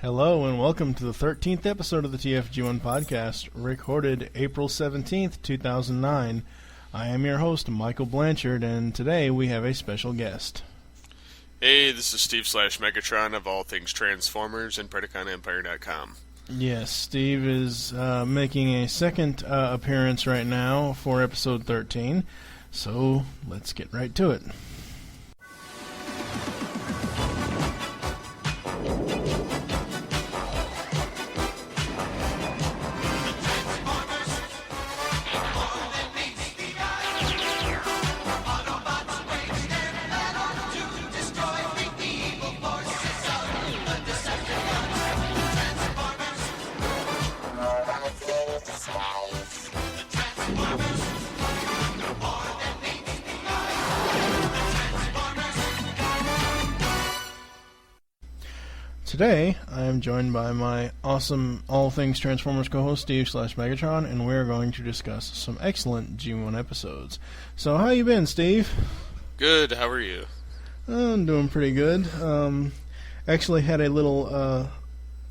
Hello and welcome to the 13th episode of the TFG1 podcast, recorded April 17th, 2009. I am your host, Michael Blanchard, and today we have a special guest. Hey, this is Steve / Megatron of all things Transformers and PredaconEmpire.com. Yes, Steve is making a second appearance right now for episode 13, so let's get right to it. Today, I am joined by my awesome All Things Transformers co-host, Steve / Megatron, and we're going to discuss some excellent G1 episodes. So, how you been, Steve? Good, how are you? I'm doing pretty good. Actually had a little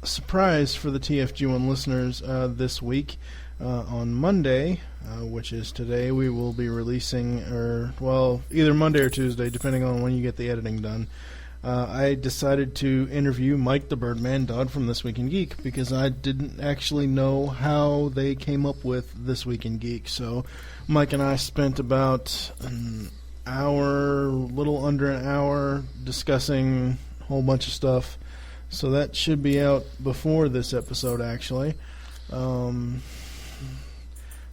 surprise for the TFG1 listeners this week. On Monday, which is today, we will be releasing, either Monday or Tuesday, depending on when you get the editing done. I decided to interview Mike the Birdman Dodd from This Week in Geek because I didn't actually know how they came up with This Week in Geek. So Mike and I spent about an hour, little under an hour, discussing a whole bunch of stuff. So that should be out before this episode, actually. Let's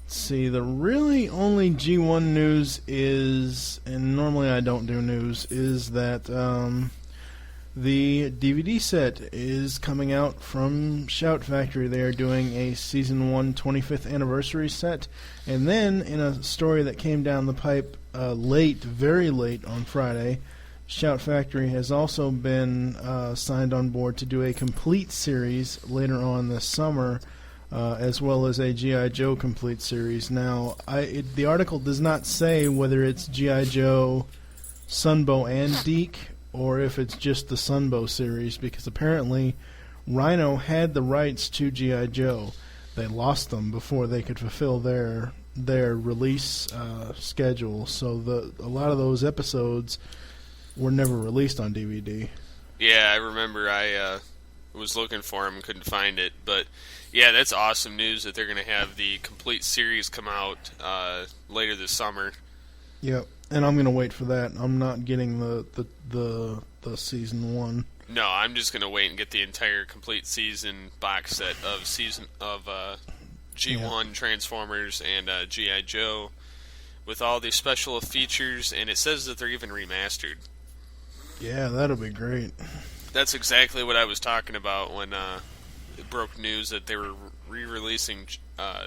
see, the really only G1 news is, and normally I don't do news, is that the DVD set is coming out from Shout Factory. They are doing a Season 1 25th anniversary set. And then, in a story that came down the pipe very late on Friday, Shout Factory has also been signed on board to do a complete series later on this summer, as well as a G.I. Joe complete series. Now, the article does not say whether it's G.I. Joe, Sunbow, and Deke, or if it's just the Sunbow series, because apparently Rhino had the rights to G.I. Joe. They lost them before they could fulfill their release schedule, so a lot of those episodes were never released on DVD. Yeah, I remember I was looking for them, couldn't find it, but yeah, that's awesome news that they're going to have the complete series come out later this summer. Yep, and I'm going to wait for that. I'm not getting the Season 1. No, I'm just going to wait and get the entire complete season box set of G1 Transformers and G.I. Joe with all the special features, and it says that they're even remastered. Yeah, that'll be great. That's exactly what I was talking about when it broke news that they were re-releasing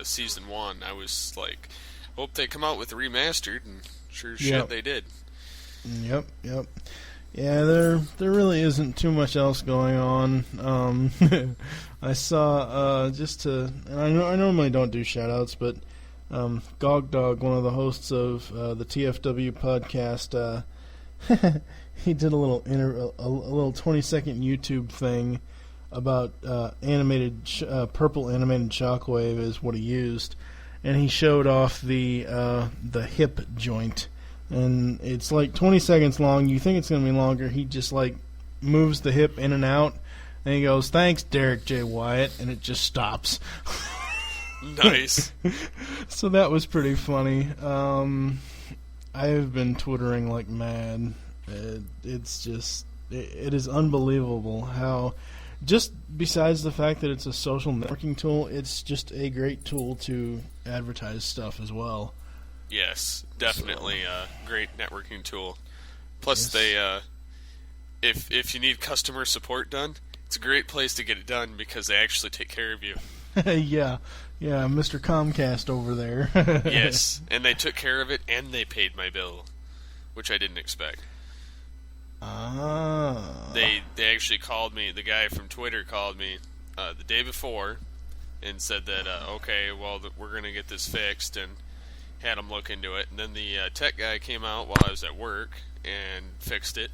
Season 1. I was like, hope they come out with a remastered, and sure shit they did. Yep. Yeah, there really isn't too much else going on. I saw, and I normally don't do shout-outs, but Gog Dog, one of the hosts of the TFW podcast, he did a little 20-second YouTube thing about purple animated shockwave is what he used, and he showed off the hip joint, and it's like 20 seconds long. You think it's going to be longer. He just like moves the hip in and out, and he goes, "Thanks, Derek J. Wyatt," and it just stops. Nice. So that was pretty funny. I have been twittering like mad. It is unbelievable how, just besides the fact that it's a social networking tool, it's just a great tool to advertise stuff as well. Yes, definitely a great networking tool. Plus, they if you need customer support done, it's a great place to get it done because they actually take care of you. Yeah, Mr. Comcast over there. Yes, and they took care of it, and they paid my bill, which I didn't expect. They actually called me. The guy from Twitter called me the day before and said that we're gonna get this fixed, and had him look into it. And then the tech guy came out while I was at work and fixed it.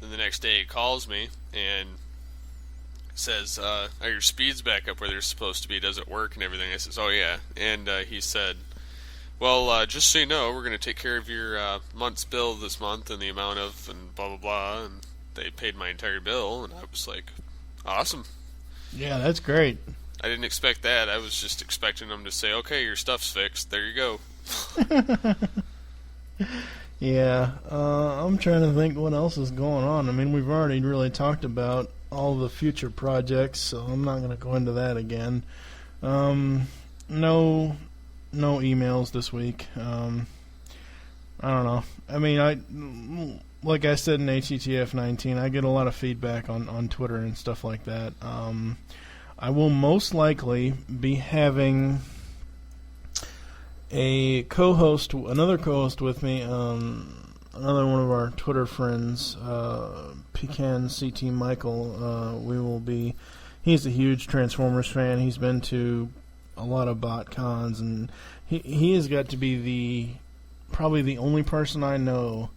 Then the next day he calls me and says, "Are your speeds back up where they're supposed to be? Does it work and everything?" I says, "Oh yeah." And he said, "Well, just so you know, we're going to take care of your month's bill this month and the amount of and blah blah blah." And they paid my entire bill, and I was like, "Awesome." Yeah, that's great. I didn't expect that. I was just expecting them to say, "Okay, your stuff's fixed. There you go." Yeah, I'm trying to think what else is going on. I mean, we've already really talked about all the future projects, so I'm not going to go into that again. No emails this week. I don't know. I mean, like I said in HTTF 19, I get a lot of feedback on Twitter and stuff like that. I will most likely be having another co-host with me, another one of our Twitter friends, Pecan CT Michael. He's a huge Transformers fan. He's been to a lot of BotCons, and he has got to be probably the only person I know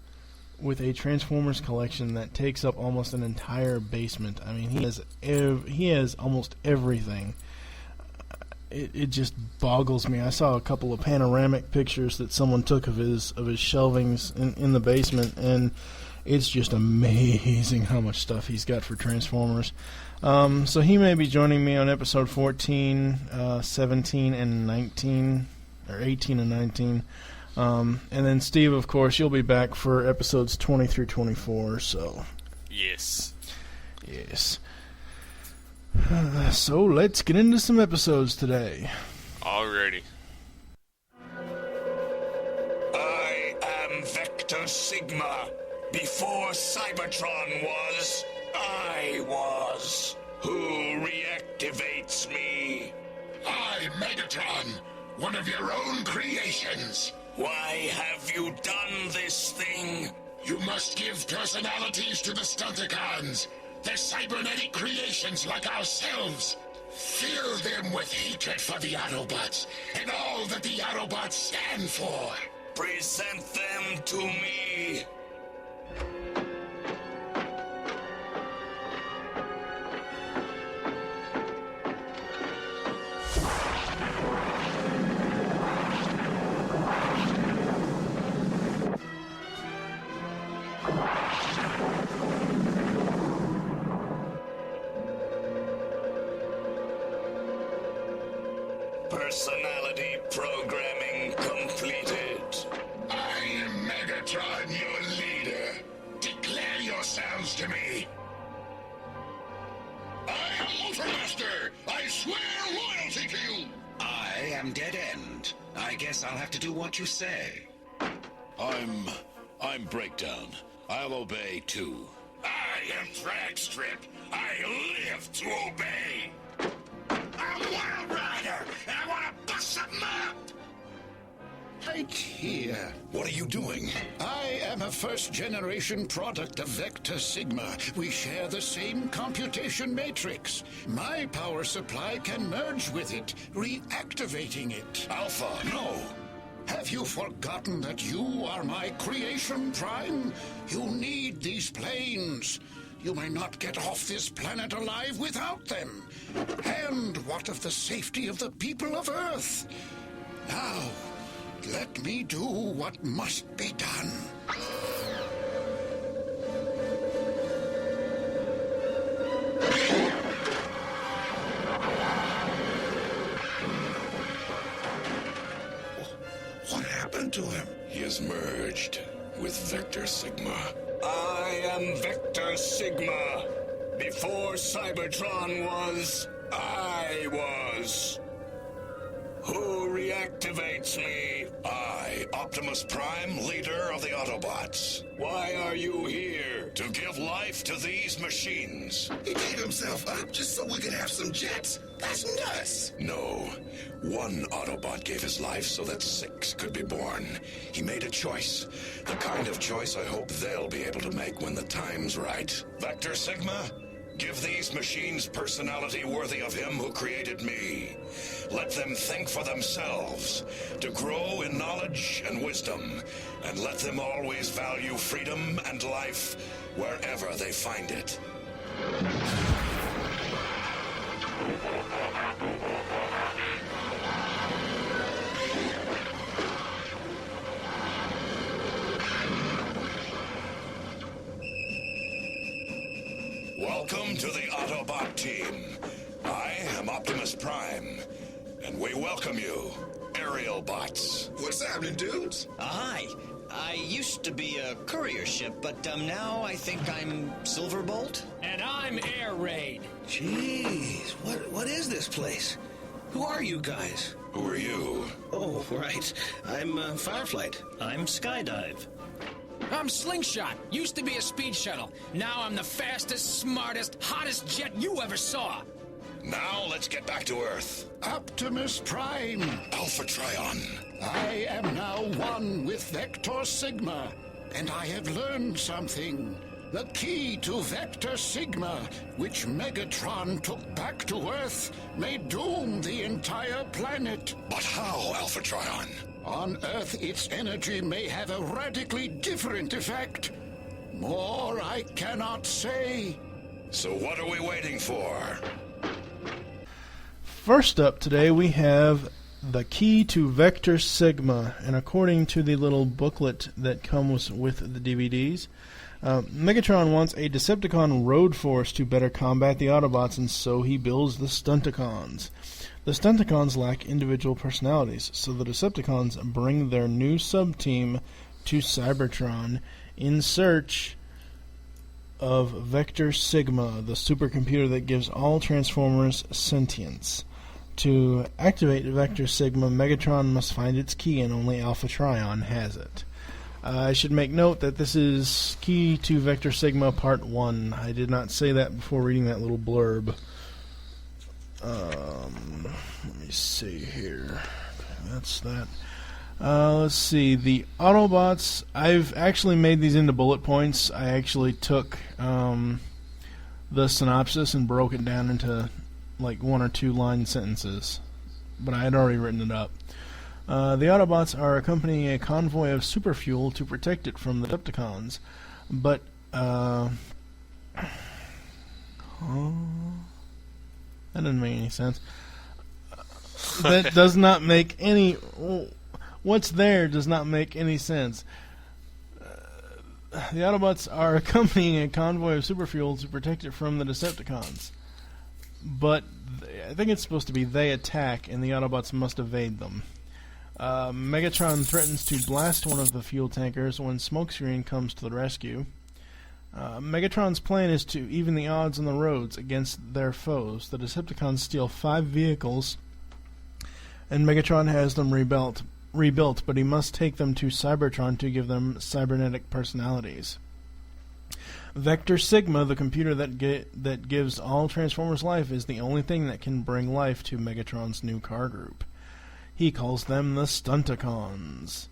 with a Transformers collection that takes up almost an entire basement. I mean, he has almost everything. It just boggles me. I saw a couple of panoramic pictures that someone took of his shelvings in the basement, and it's just amazing how much stuff he's got for Transformers. So he may be joining me on episode 14, 17, and 19, or 18 and 19. And then Steve, of course, you'll be back for episodes 20 through 24. So yes. So let's get into some episodes today. Alrighty. I am Vector Sigma. Before Cybertron was, I was. Who reactivates me? I, Megatron, one of your own creations. Why have you done this thing? You must give personalities to the Stunticons. They're cybernetic creations like ourselves. Fill them with hatred for the Autobots and all that the Autobots stand for. Present them to me. Personality programming completed. I am Megatron, your leader. Declare yourselves to me. I am Ultramaster. I swear loyalty to you. I am Dead End. I guess I'll have to do what you say. I'm Breakdown. I'll obey too. I am Dragstrip. I live to obey. I'm Wild Rider, and I want to bust something up! Right here. What are you doing? I am a first-generation product of Vector Sigma. We share the same computation matrix. My power supply can merge with it, reactivating it. Alpha, no. Have you forgotten that you are my creation, Prime? You need these planes. You may not get off this planet alive without them. And what of the safety of the people of Earth? Now, let me do what must be done. What happened to him? He has merged with Vector Sigma. I am Vector Sigma. Before Cybertron was, I was. Who reactivates me? I, Optimus Prime, leader of the Autobots. Why are you here? To give life to these machines. He gave himself up just so we could have some jets. That's nuts. No. One Autobot gave his life so that 6 could be born. He made a choice. The kind of choice I hope they'll be able to make when the time's right. Vector Sigma, give these machines personality worthy of him who created me. Let them think for themselves, to grow in knowledge and wisdom, and let them always value freedom and life wherever they find it. We welcome you, aerial bots. What's happening, dudes? Hi. I used to be a courier ship, but now I think I'm Silverbolt. And I'm Air Raid. Jeez, what is this place? Who are you guys? Who are you? Oh, right. I'm Fireflight. I'm Skydive. I'm Slingshot. Used to be a speed shuttle. Now I'm the fastest, smartest, hottest jet you ever saw. Now let's get back to Earth. Optimus Prime. Alpha Trion. I am now one with Vector Sigma, and I have learned something. The key to Vector Sigma, which Megatron took back to Earth, may doom the entire planet. But how, Alpha Trion? On Earth, its energy may have a radically different effect. More I cannot say. So what are we waiting for? First up today, we have the key to Vector Sigma, and according to the little booklet that comes with the DVDs, Megatron wants a Decepticon road force to better combat the Autobots, and so he builds the Stunticons. The Stunticons lack individual personalities, so the Decepticons bring their new sub-team to Cybertron in search of Vector Sigma, the supercomputer that gives all Transformers sentience. To activate Vector Sigma, Megatron must find its key, and only Alpha Trion has it. I should make note that this is Key to Vector Sigma Part 1. I did not say that before reading that little blurb. Let me see here. Okay, that's that. Let's see. The Autobots, I've actually made these into bullet points. I actually took the synopsis and broke it down into like 1 or 2 line sentences. But I had already written it up. The Autobots are accompanying a convoy of superfuel to protect it from the Decepticons. But, that doesn't make any sense. That does not make any... What's there does not make any sense. The Autobots are accompanying a convoy of superfuel to protect it from the Decepticons. But I think it's supposed to be they attack and the Autobots must evade them. Megatron threatens to blast one of the fuel tankers when Smokescreen comes to the rescue. Megatron's plan is to even the odds on the roads against their foes. The Decepticons steal 5 vehicles, and Megatron has them rebuilt, but he must take them to Cybertron to give them cybernetic personalities. Vector Sigma, the computer that gives all Transformers life, is the only thing that can bring life to Megatron's new car group. He calls them the Stunticons.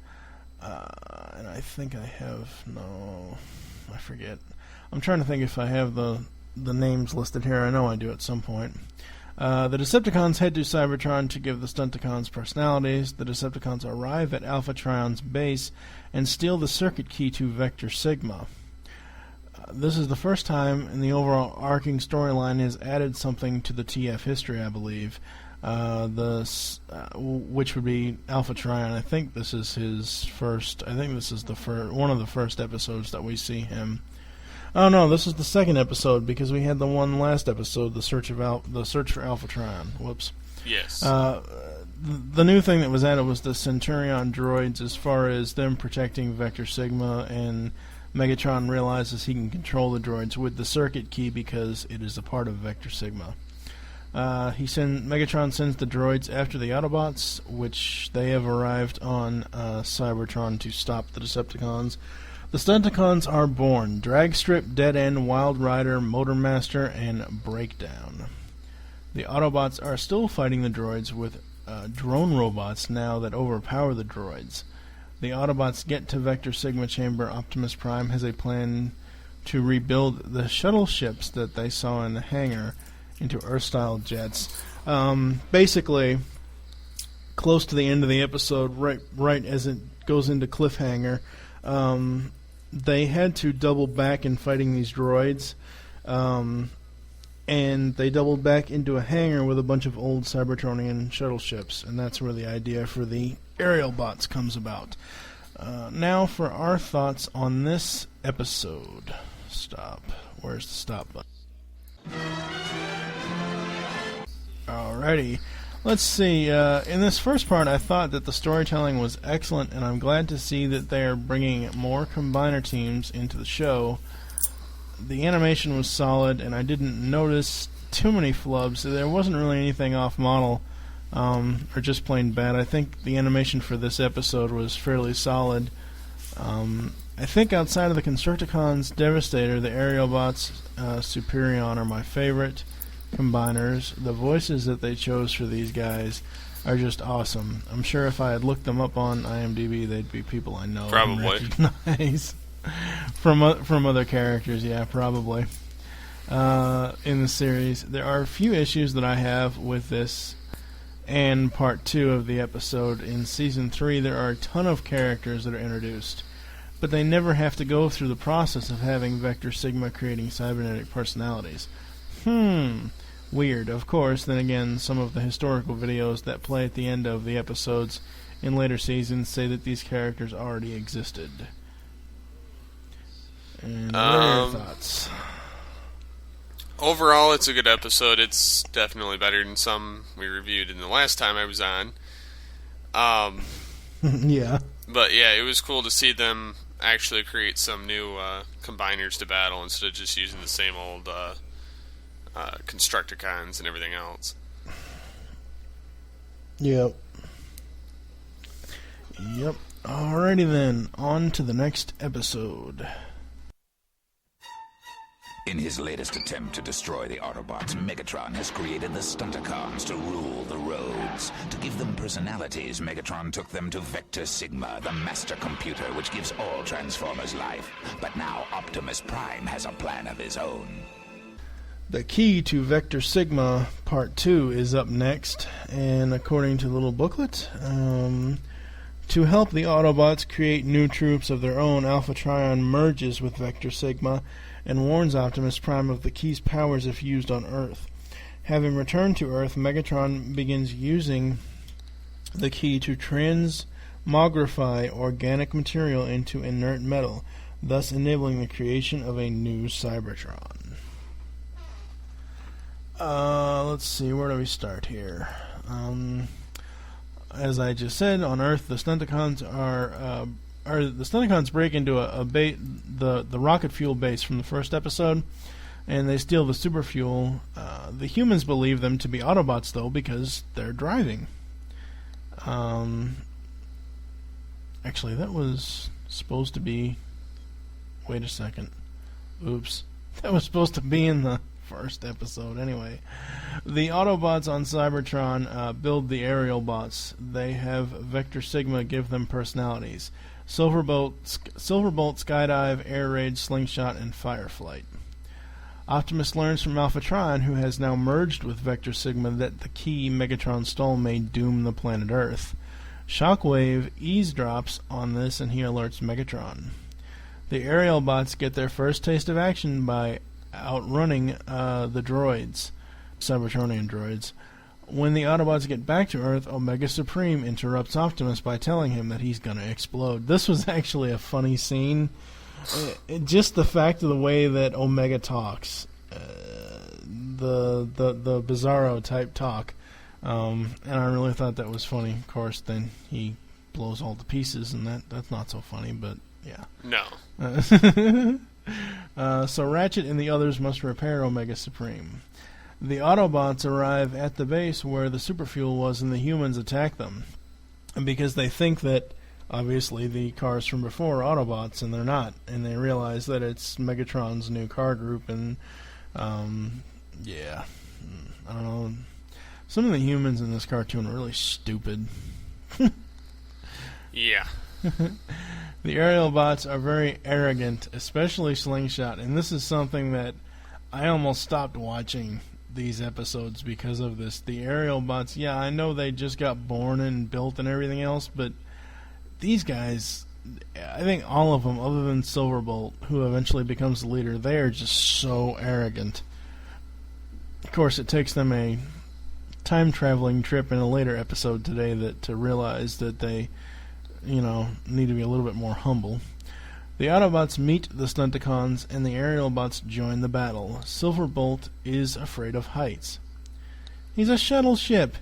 And I think I have... No, I forget. I'm trying to think if I have the names listed here. I know I do at some point. The Decepticons head to Cybertron to give the Stunticons personalities. The Decepticons arrive at Alpha Trion's base and steal the circuit key to Vector Sigma. This is the first time in the overall arcing storyline has added something to the TF history, I believe. Which would be Alpha Trion. I think this is his first. I think this is the one of the first episodes that we see him. Oh no, this is the second episode because we had the one last episode, the search for Alpha Trion. Whoops. Yes. The new thing that was added was the Centurion droids, as far as them protecting Vector Sigma, and Megatron realizes he can control the droids with the circuit key because it is a part of Vector Sigma. Megatron sends the droids after the Autobots, which they have arrived on Cybertron to stop the Decepticons. The Stunticons are born: Dragstrip, Dead End, Wild Rider, Motormaster, and Breakdown. The Autobots are still fighting the droids with drone robots now that overpower the droids. The Autobots get to Vector Sigma Chamber. Optimus Prime has a plan to rebuild the shuttle ships that they saw in the hangar into Earth-style jets. Basically, close to the end of the episode, right as it goes into cliffhanger, they had to double back in fighting these droids, and they doubled back into a hangar with a bunch of old Cybertronian shuttle ships, and that's where the idea for the aerial bots comes about. Now for our thoughts on this episode. Stop. Where's the stop button? Alrighty. Let's see. In this first part, I thought that the storytelling was excellent, and I'm glad to see that they are bringing more combiner teams into the show. The animation was solid, and I didn't notice too many flubs. There wasn't really anything off model, or just plain bad. I think the animation for this episode was fairly solid. I think outside of the Constructicons Devastator, the Aerialbots Superion are my favorite combiners. The voices that they chose for these guys are just awesome. I'm sure if I had looked them up on IMDb, they'd be people I know and recognize from other characters. Yeah, probably. In the series, there are a few issues that I have with this and part 2 of the episode. In season 3, there are a ton of characters that are introduced, but they never have to go through the process of having Vector Sigma creating cybernetic personalities. Weird. Of course, then again, some of the historical videos that play at the end of the episodes in later seasons say that these characters already existed. And what are your thoughts? Overall, it's a good episode. It's definitely better than some we reviewed in the last time I was on. Yeah. But yeah, it was cool to see them actually create some new combiners to battle instead of just using the same old Constructicons and everything else. Yep. Alrighty then, on to the next episode. In his latest attempt to destroy the Autobots, Megatron has created the Stunticons to rule the roads. To give them personalities, Megatron took them to Vector Sigma, the master computer which gives all Transformers life. But now Optimus Prime has a plan of his own. The key to Vector Sigma Part 2 is up next, and according to the little booklet, to help the Autobots create new troops of their own, Alpha Trion merges with Vector Sigma and warns Optimus Prime of the key's powers if used on Earth. Having returned to Earth, Megatron begins using the key to transmogrify organic material into inert metal, thus enabling the creation of a new Cybertron. Let's see, where do we start here? As I just said, on Earth, the Stunticons the Stunticons break into the rocket fuel base from the first episode, and they steal the super fuel. The humans believe them to be Autobots, though, because they're driving. Actually, that was supposed to be... Wait a second. Oops. That was supposed to be in the first episode. Anyway, the Autobots on Cybertron build the aerial bots. They have Vector Sigma give them personalities: Silverbolt, Skydive, Air Raid, Slingshot, and Fireflight. Optimus learns from Alpha Trion, who has now merged with Vector Sigma, that the key Megatron stole may doom the planet Earth. Shockwave eavesdrops on this, and he alerts Megatron. The aerial bots get their first taste of action by outrunning the droids, Cybertronian droids. When the Autobots get back to Earth, Omega Supreme interrupts Optimus by telling him that he's going to explode. This was actually a funny scene. Just the fact of the way that Omega talks, the Bizarro type talk, and I really thought that was funny. Of course, then he blows all to pieces, and that's not so funny, but yeah. No. So Ratchet and the others must repair Omega Supreme. The Autobots arrive at the base where the superfuel was, and the humans attack them. And because they think that, obviously, the cars from before are Autobots, and they're not. And they realize that it's Megatron's new car group, and, yeah. I don't know. Some of the humans in this cartoon are really stupid. Yeah. The aerial bots are very arrogant, especially Slingshot, and this is something that I almost stopped watching these episodes because of this. The aerial bots, yeah, I know they just got born and built and everything else, but these guys, I think all of them, other than Silverbolt, who eventually becomes the leader, they are just so arrogant. Of course, it takes them a time-traveling trip in a later episode today to realize that they need to be a little bit more humble. The Autobots meet the Stunticons, and the aerial bots join the battle. Silverbolt is afraid of heights. He's a shuttle ship.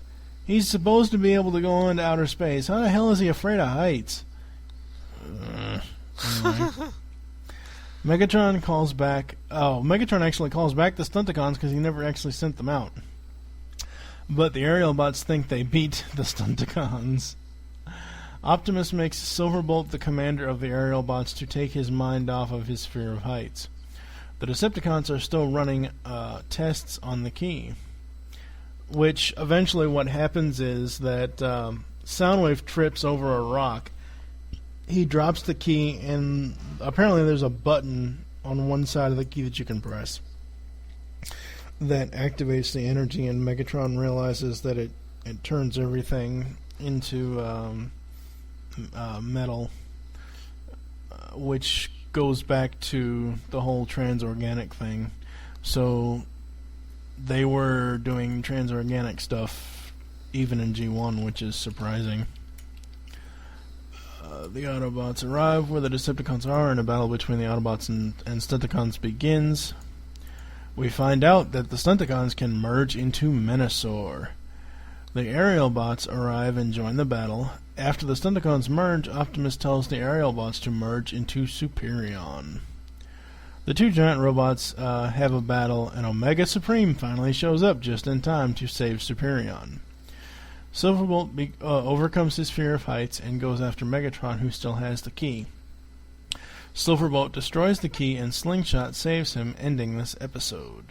He's supposed to be able to go into outer space. How the hell is he afraid of heights? Anyway. Megatron calls back... Oh, Megatron actually calls back the Stunticons because he never actually sent them out. But the aerial bots think they beat the Stunticons. Optimus makes Silverbolt the commander of the aerial bots to take his mind off of his fear of heights. The Decepticons are still running tests on the key. Which, eventually what happens is that Soundwave trips over a rock. He drops the key, and apparently there's a button on one side of the key that you can press that activates the energy, and Megatron realizes that it turns everything into metal, which goes back to the whole transorganic thing. So they were doing transorganic stuff even in G1, which is surprising. The Autobots arrive where the Decepticons are, and a battle between the Autobots and Stunticons begins. We find out that the Stunticons can merge into Menasor. The aerial bots arrive and join the battle. After the Stunticons merge, Optimus tells the aerial bots to merge into Superion. The two giant robots have a battle, and Omega Supreme finally shows up just in time to save Superion. Silverbolt overcomes his fear of heights and goes after Megatron, who still has the key. Silverbolt destroys the key, and Slingshot saves him, ending this episode.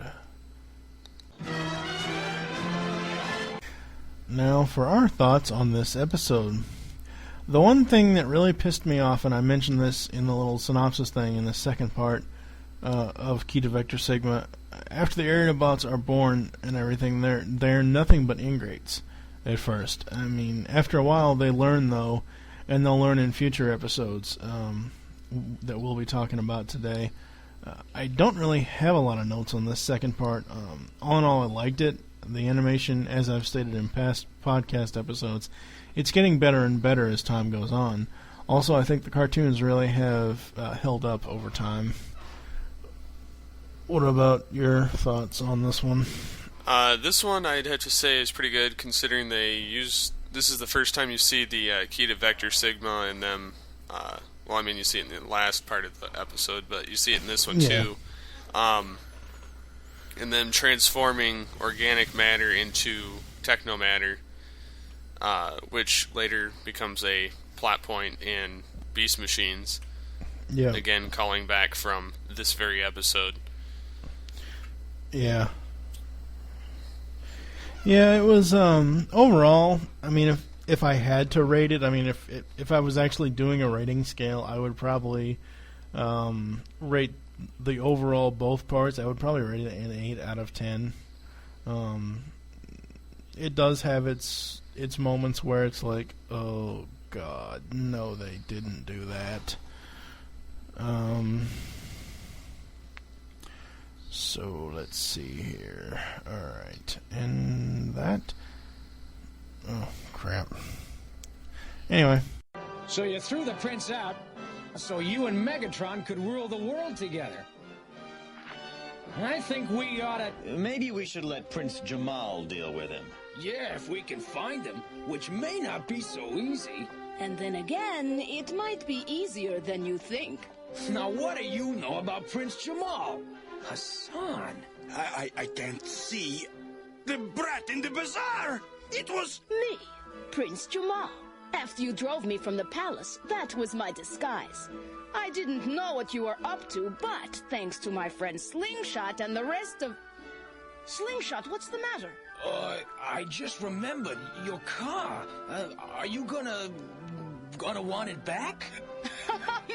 Now for our thoughts on this episode. The one thing that really pissed me off, and I mentioned this in the little synopsis thing in the second part of Key to Vector Sigma, after the aerial bots are born and everything, they're nothing but ingrates at first. I mean, after a while they learn, though, and they'll learn in future episodes that we'll be talking about today. I don't really have a lot of notes on this second part. All in all, I liked it. The animation, as I've stated in past podcast episodes, it's getting better and better as time goes on. Also, I think the cartoons really have held up over time. What about your thoughts on this one? This one, I'd have to say, is pretty good, considering this is the first time you see the Key to Vector Sigma and them, well, I mean, you see it in the last part of the episode, but you see it in this one, too. And them transforming organic matter into technomatter, which later becomes a plot point in Beast Machines. Yeah. Again, calling back from this very episode. Yeah. Yeah, it was, overall, I mean, if I had to rate it, I mean, if I was actually doing a rating scale, I would probably rate the overall both parts. I would probably rate it an 8 out of 10. It does have its moments where it's like, oh god, no, they didn't do that. So let's see here. Alright, and that... Oh, crap. Anyway. So you threw the prince out so you and Megatron could rule the world together. I think we ought to... Maybe we should let Prince Jamal deal with him. Yeah, if we can find him, which may not be so easy. And then again, it might be easier than you think. Now what do you know about Prince Jamal? Hassan. I can't see the brat in the bazaar. It was... Me, Prince Jamal. After you drove me from the palace, that was my disguise. I didn't know what you were up to, but thanks to my friend Slingshot and the rest of... Slingshot, what's the matter? I just remembered your car. Are you gonna want it back?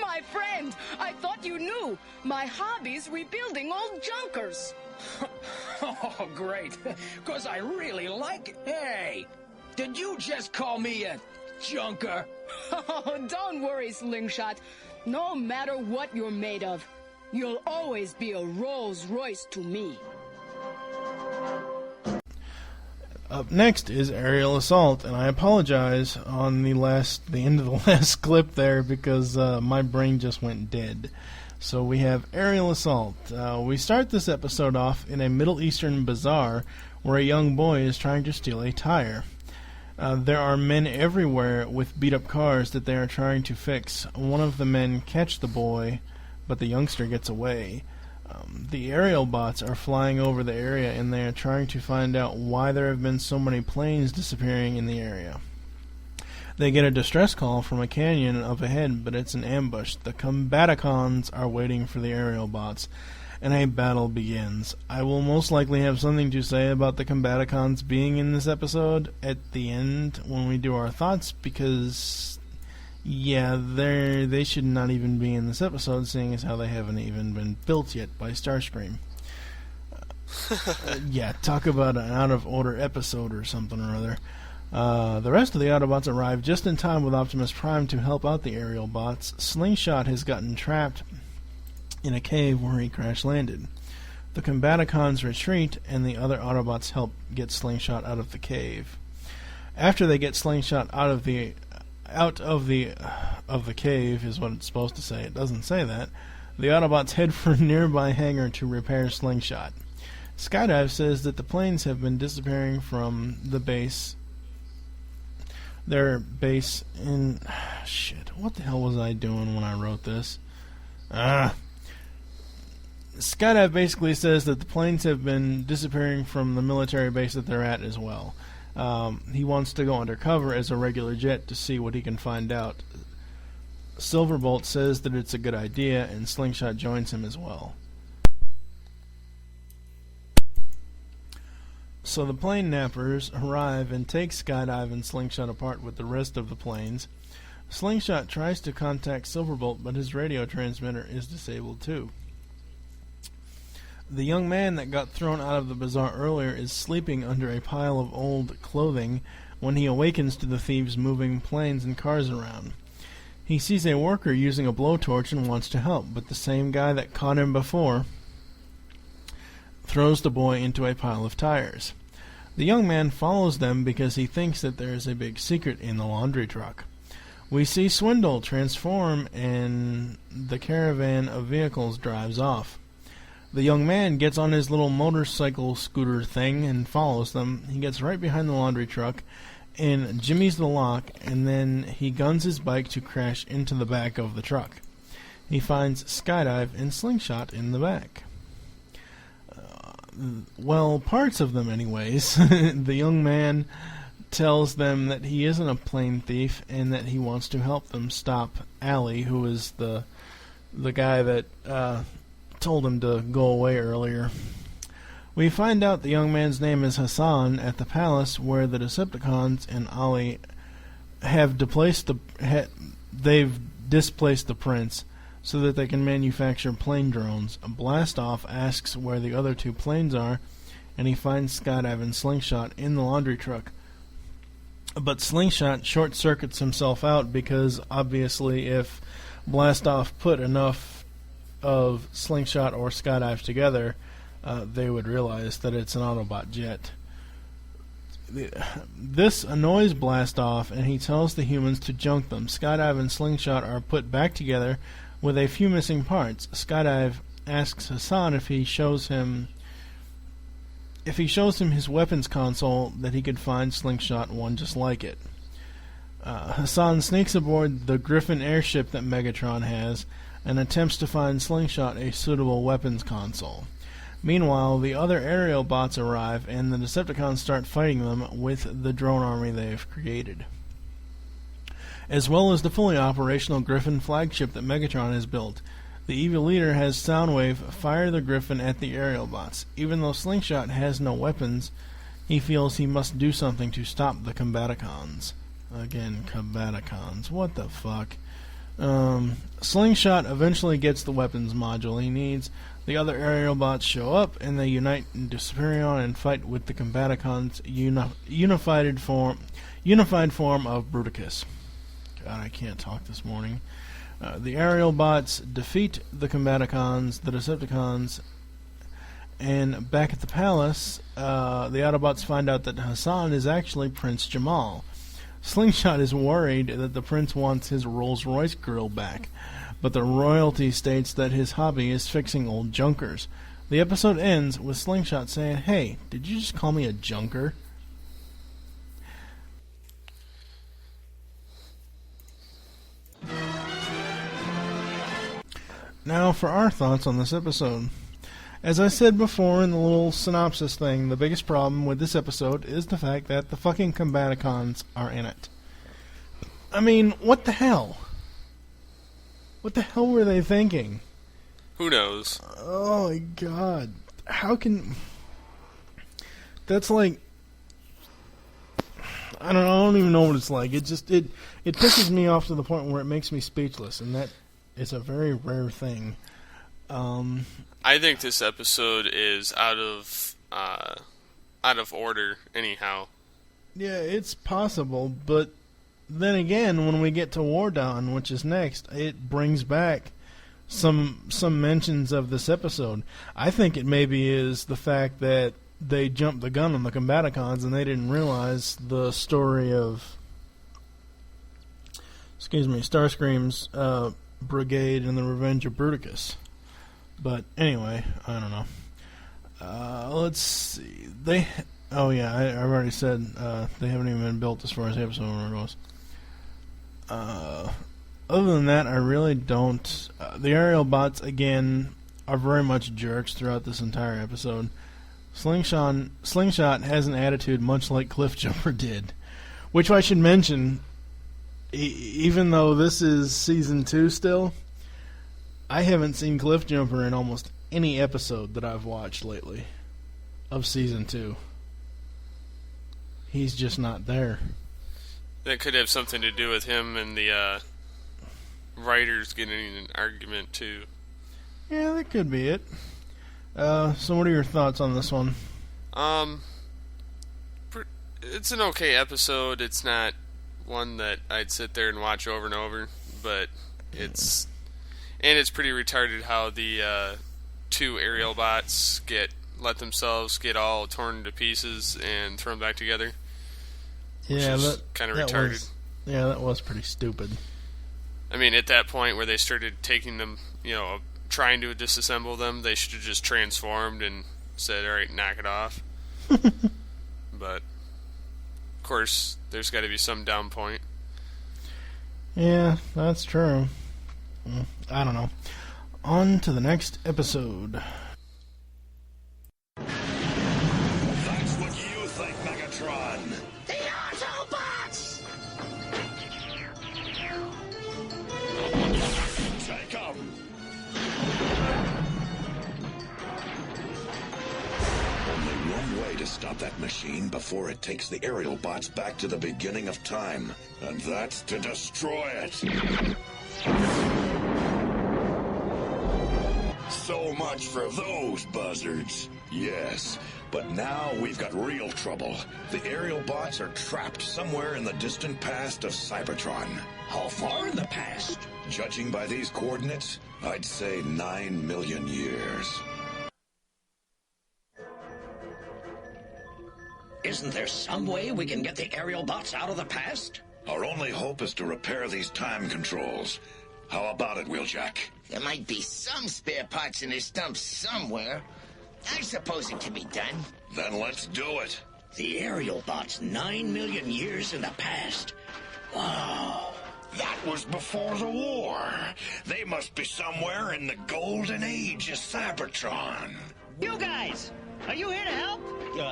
My friend, I thought you knew. My hobby's rebuilding old junkers. Oh, great. Because I really like it. Hey, did you just call me a junker? Oh, don't worry, Slingshot. No matter what you're made of, you'll always be a Rolls Royce to me. Up next is Aerial Assault, and I apologize on the end of the last clip there because my brain just went dead. So we have Aerial Assault. We start this episode off in a Middle Eastern bazaar where a young boy is trying to steal a tire. There are men everywhere with beat-up cars that they are trying to fix. One of the men catch the boy, but the youngster gets away. The aerial bots are flying over the area, and they are trying to find out why there have been so many planes disappearing in the area. They get a distress call from a canyon up ahead, but it's an ambush. The Combaticons are waiting for the aerial bots, and a battle begins. I will most likely have something to say about the Combaticons being in this episode at the end when we do our thoughts, because, yeah, they should not even be in this episode, seeing as how they haven't even been built yet by Starscream. Yeah, talk about an out-of-order episode or something or other. The rest of the Autobots arrive just in time with Optimus Prime to help out the aerial bots. Slingshot has gotten trapped in a cave where he crash-landed. The Combaticons retreat, and the other Autobots help get Slingshot out of the cave. After they get Slingshot out of the cave, is what it's supposed to say. It doesn't say that. The Autobots head for a nearby hangar to repair Slingshot. Skydive says that the planes have been disappearing from the base. Their base in... Shit, what the hell was I doing when I wrote this? Skydive basically says that the planes have been disappearing from the military base that they're at as well. He wants to go undercover as a regular jet to see what he can find out. Silverbolt says that it's a good idea, and Slingshot joins him as well. So the plane nappers arrive and take Skydive and Slingshot apart with the rest of the planes. Slingshot tries to contact Silverbolt, but his radio transmitter is disabled too. The young man that got thrown out of the bazaar earlier is sleeping under a pile of old clothing when he awakens to the thieves moving planes and cars around. He sees a worker using a blowtorch and wants to help, but the same guy that caught him before throws the boy into a pile of tires. The young man follows them because he thinks that there is a big secret in the laundry truck. We see Swindle transform, and the caravan of vehicles drives off. The young man gets on his little motorcycle scooter thing and follows them. He gets right behind the laundry truck and jimmies the lock, and then he guns his bike to crash into the back of the truck. He finds Skydive and Slingshot in the back. Well, parts of them anyways. The young man tells them that he isn't a plane thief and that he wants to help them stop Allie, who is the guy that told him to go away earlier. We find out the young man's name is Hassan at the palace, where the Decepticons and Ollie have displaced the prince so that they can manufacture plane drones. Blastoff asks where the other two planes are, and he finds Skydive and Slingshot in the laundry truck. But Slingshot short-circuits himself out because, obviously, if Blastoff put enough of Slingshot or Skydive together, they would realize that it's an Autobot jet. This annoys Blastoff, and he tells the humans to junk them. Skydive and Slingshot are put back together with a few missing parts. Skydive asks Hassan if he shows him his weapons console, that he could find Slingshot one just like it. Hassan sneaks aboard the Griffin airship that Megatron has and attempts to find Slingshot a suitable weapons console. Meanwhile, the other aerial bots arrive, and the Decepticons start fighting them with the drone army they have created, as well as the fully operational Griffin flagship that Megatron has built. The evil leader has Soundwave fire the Griffin at the aerial bots. Even though Slingshot has no weapons, he feels he must do something to stop the Combaticons. Again, Combaticons. What the fuck? Slingshot eventually gets the weapons module he needs. The other aerial bots show up, and they unite into Superion and fight with the Combaticons' unified form of Bruticus. God, I can't talk this morning. The aerial bots defeat the Combaticons, the Decepticons, and back at the palace, the Autobots find out that Hassan is actually Prince Jamal. Slingshot is worried that the prince wants his Rolls-Royce grill back, but the royalty states that his hobby is fixing old junkers. The episode ends with Slingshot saying, "Hey, did you just call me a junker?" Now for our thoughts on this episode. As I said before in the little synopsis thing, the biggest problem with this episode is the fact that the fucking Combaticons are in it. I mean, what the hell? What the hell were they thinking? Who knows? Oh my god. How can... That's like... I don't even know what it's like. It pisses me off to the point where it makes me speechless, and that is a very rare thing. I think this episode is out of order, anyhow. Yeah, it's possible, but then again, when we get to War Dawn, which is next, it brings back some mentions of this episode. I think it maybe is the fact that they jumped the gun on the Combaticons and they didn't realize the story of, Starscream's brigade and the Revenge of Bruticus. But anyway, I don't know. Let's see. I've already said they haven't even been built as far as the episode goes. Other than that, I really don't. The aerial bots, again, are very much jerks throughout this entire episode. Slingshot has an attitude much like Cliffjumper did, which I should mention, even though this is Season 2 still, I haven't seen Cliffjumper in almost any episode that I've watched lately of Season 2. He's just not there. That could have something to do with him and the writers getting in an argument, too. Yeah, that could be it. So what are your thoughts on this one? It's an okay episode. It's not one that I'd sit there and watch over and over, but it's pretty retarded how the two aerial bots let themselves get all torn to pieces and thrown back together. Yeah, that kind of retarded. That was pretty stupid. I mean, at that point where they started taking them, trying to disassemble them, they should have just transformed and said, alright, knock it off. But, of course, there's got to be some down point. Yeah, that's true. I don't know. On to the next episode. That's what you think, Megatron. The Autobots! Take 'em. Only one way to stop that machine before it takes the aerial bots back to the beginning of time, and that's to destroy it. So much for those buzzards. Yes, but now we've got real trouble. The aerial bots are trapped somewhere in the distant past of Cybertron. How far in the past? Judging by these coordinates, I'd say 9 million years. Isn't there some way we can get the aerial bots out of the past? Our only hope is to repair these time controls. How about it, Wheeljack? There might be some spare parts in this dump somewhere. I suppose it can be done. Then let's do it. The aerial bots 9 million years in the past. Wow. That was before the war. They must be somewhere in the golden age of Cybertron. You guys! Are you here to help?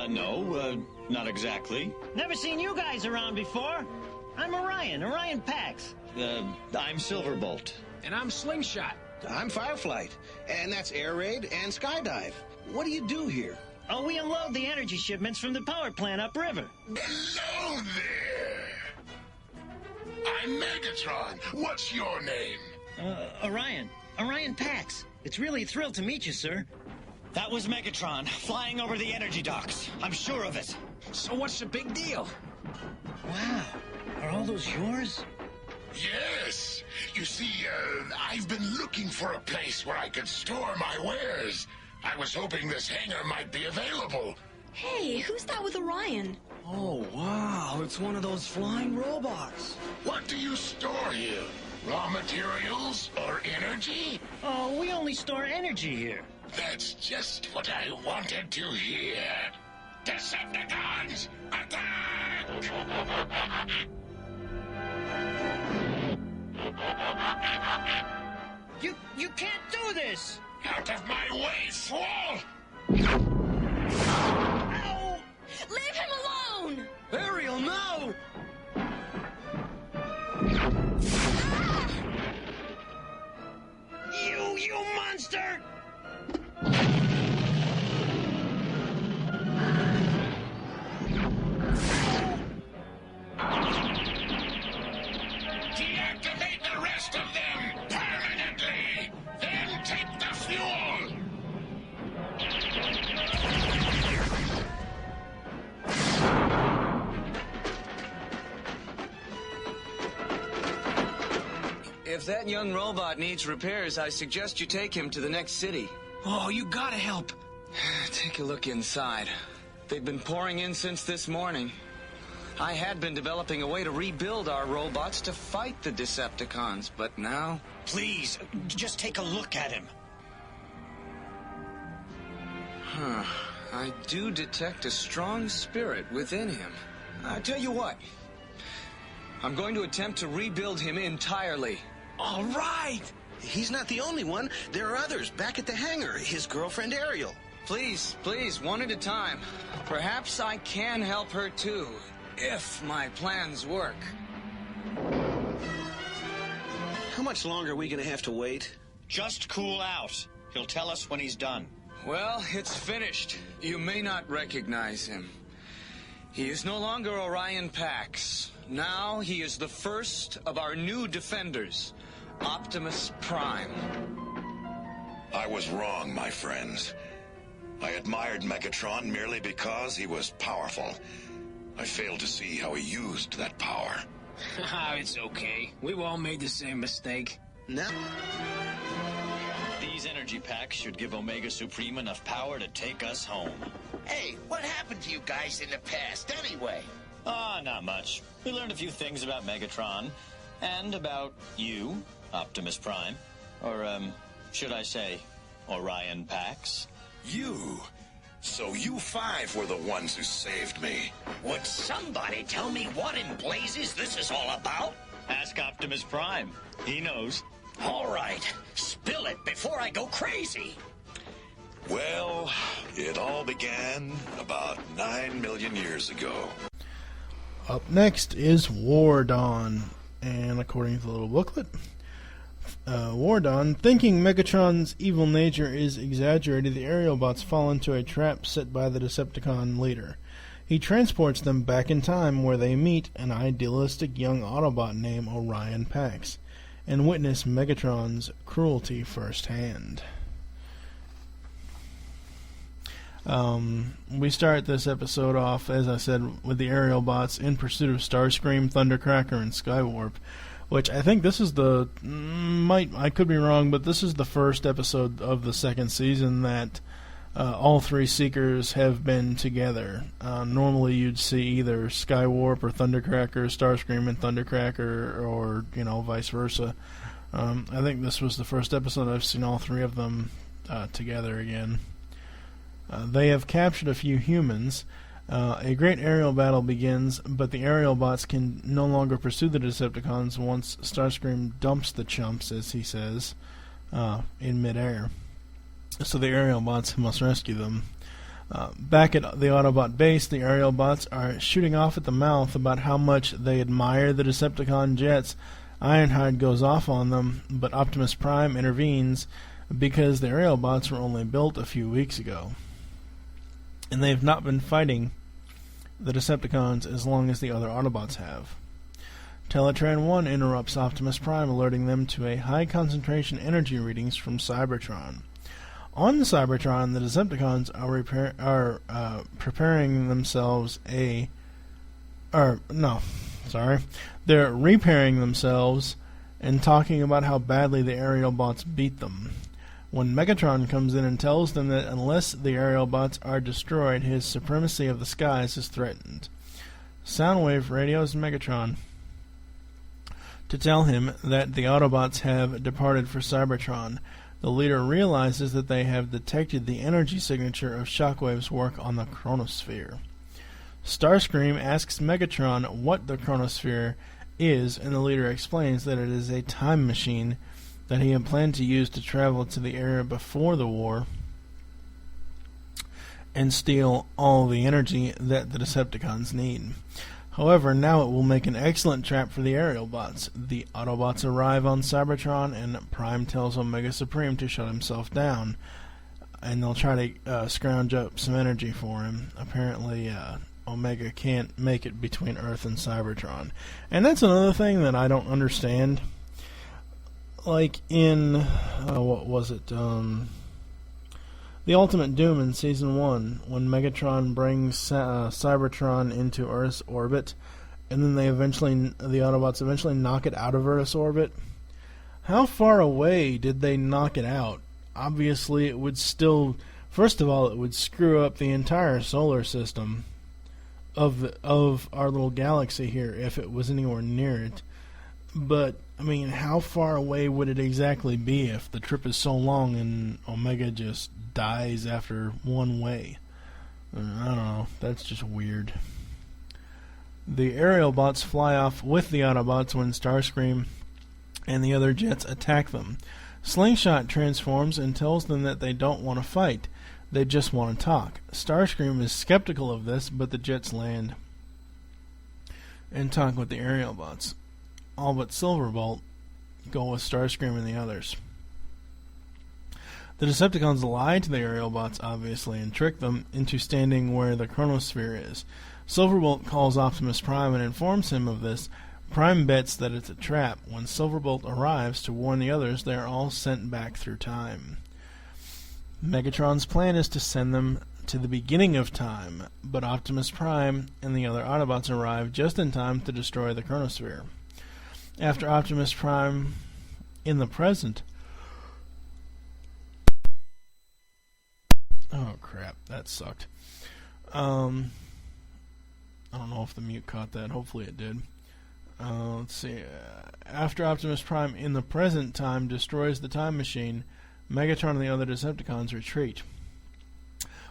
No, not exactly. Never seen you guys around before. I'm Orion Pax. I'm Silverbolt. And I'm Slingshot. I'm Fireflight, and that's Air Raid and Skydive. What do you do here? Oh, we unload the energy shipments from the power plant upriver. Hello there. I'm Megatron. What's your name? Orion Pax. It's really a thrill to meet you, sir. That was Megatron, flying over the energy docks. I'm sure of it. So what's the big deal? Wow. Are all those yours? Yes. You see, I've been looking for a place where I could store my wares. I was hoping this hangar might be available. Hey, who's that with Orion? Oh, wow. It's one of those flying robots. What do you store here? Raw materials or energy? Oh, we only store energy here. That's just what I wanted to hear. Decepticons, attack! You can't do this! Out of my way, fool! Ow! Leave him alone! Ariel, no! You monster! Deactivate the rest of them permanently! Then take the fuel! If that young robot needs repairs, I suggest you take him to the next city. Oh, you gotta help. Take a look inside. They've been pouring in since this morning. I had been developing a way to rebuild our robots to fight the Decepticons, but now... Please, just take a look at him. I do detect a strong spirit within him. I tell you what. I'm going to attempt to rebuild him entirely. All right! He's not the only one. There are others back at the hangar. His girlfriend, Ariel. Please, one at a time. Perhaps I can help her too, if my plans work. How much longer are we going to have to wait? Just cool out. He'll tell us when he's done. Well, it's finished. You may not recognize him. He is no longer Orion Pax. Now he is the first of our new defenders, Optimus Prime. I was wrong, my friends. I admired Megatron merely because he was powerful. I failed to see how he used that power. It's okay. We've all made the same mistake. No. These energy packs should give Omega Supreme enough power to take us home. Hey, what happened to you guys in the past, anyway? Not much. We learned a few things about Megatron, and about you, Optimus Prime. Or, should I say, Orion Pax? You? So you five were the ones who saved me. Would somebody tell me what in blazes this is all about? Ask Optimus Prime. He knows. All right. Spill it before I go crazy. Well, it all began about 9 million years ago. Up next is War Dawn, and according to the little booklet, War Dawn, thinking Megatron's evil nature is exaggerated, the aerial bots fall into a trap set by the Decepticon leader. He transports them back in time where they meet an idealistic young Autobot named Orion Pax and witness Megatron's cruelty firsthand. We start this episode off, as I said, with the aerial bots in pursuit of Starscream, Thundercracker, and Skywarp, which I think this is I could be wrong, but this is the first episode of the second season that all three Seekers have been together. Normally you'd see either Skywarp or Thundercracker, Starscream and Thundercracker, or, vice versa. I think this was the first episode I've seen all three of them together again. They have captured a few humans. A great aerial battle begins, but the aerial bots can no longer pursue the Decepticons once Starscream dumps the chumps, as he says, in midair. So the aerial bots must rescue them. Back at the Autobot base, the aerial bots are shooting off at the mouth about how much they admire the Decepticon jets. Ironhide goes off on them, but Optimus Prime intervenes because the aerial bots were only built a few weeks ago, and they have not been fighting the Decepticons as long as the other Autobots have. Teletran 1 interrupts Optimus Prime, alerting them to a high concentration energy readings from Cybertron. On the Cybertron, the Decepticons are preparing themselves they're repairing themselves and talking about how badly the aerial bots beat them. When Megatron comes in and tells them that unless the aerial bots are destroyed, his supremacy of the skies is threatened. Soundwave radios Megatron to tell him that the Autobots have departed for Cybertron. The leader realizes that they have detected the energy signature of Shockwave's work on the chronosphere. Starscream asks Megatron what the chronosphere is, and the leader explains that it is a time machine that he had planned to use to travel to the area before the war and steal all the energy that the Decepticons need. However, now it will make an excellent trap for the aerial bots. The Autobots arrive on Cybertron, and Prime tells Omega Supreme to shut himself down, and they'll try to scrounge up some energy for him. Apparently, Omega can't make it between Earth and Cybertron. And that's another thing that I don't understand. Like in, what was it, The Ultimate Doom in Season 1, when Megatron brings Cybertron into Earth's orbit, and then the Autobots eventually knock it out of Earth's orbit. How far away did they knock it out? Obviously, it would still, first of all, it would screw up the entire solar system of our little galaxy here if it was anywhere near it. But, I mean, how far away would it exactly be if the trip is so long and Omega just dies after one way? I don't know. That's just weird. The aerial bots fly off with the Autobots when Starscream and the other jets attack them. Slingshot transforms and tells them that they don't want to fight. They just want to talk. Starscream is skeptical of this, but the jets land and talk with the aerial bots. All but Silverbolt go with Starscream and the others. The Decepticons lie to the aerial bots, obviously, and trick them into standing where the chronosphere is. Silverbolt calls Optimus Prime and informs him of this. Prime bets that it's a trap. When Silverbolt arrives to warn the others, they are all sent back through time. Megatron's plan is to send them to the beginning of time, but Optimus Prime and the other Autobots arrive just in time to destroy the chronosphere. After Optimus Prime in the present... Oh crap, that sucked. I don't know if the mute caught that. Hopefully it did. Let's see. After Optimus Prime in the present time destroys the time machine, Megatron and the other Decepticons retreat,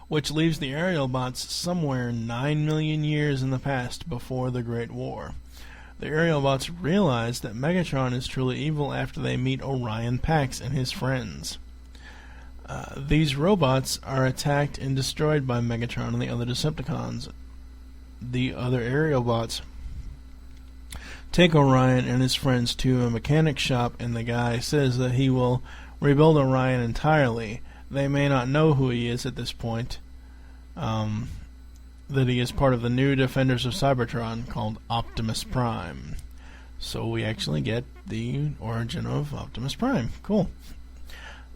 which leaves the aerial bots somewhere 9 million years in the past before the Great War. The aerial bots realize that Megatron is truly evil after they meet Orion Pax and his friends. These robots are attacked and destroyed by Megatron and the other Decepticons. The other aerial bots take Orion and his friends to a mechanic shop, and the guy says that he will rebuild Orion entirely. They may not know who he is at this point, that he is part of the new Defenders of Cybertron called Optimus Prime. So we actually get the origin of Optimus Prime. Cool.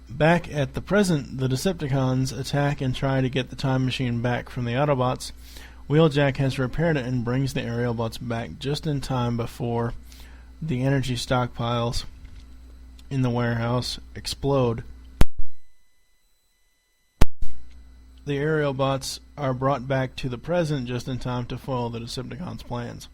Back at the present, the Decepticons attack and try to get the time machine back from the Autobots. Wheeljack has repaired it and brings the aerial bots back just in time before the energy stockpiles in the warehouse explode. The aerial bots are brought back to the present just in time to foil the Decepticons' plans.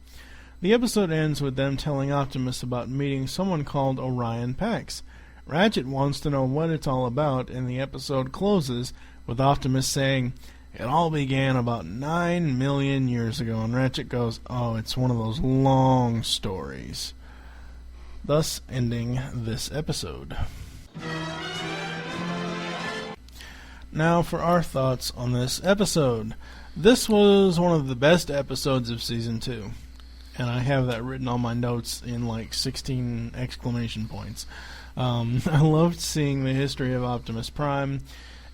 The episode ends with them telling Optimus about meeting someone called Orion Pax. Ratchet wants to know what it's all about, and the episode closes with Optimus saying, "It all began about 9 million years ago," and Ratchet goes, "Oh, it's one of those long stories." Thus ending this episode. Now for our thoughts on this episode. This was one of the best episodes of Season 2. And I have that written on my notes in like 16 exclamation points. I loved seeing the history of Optimus Prime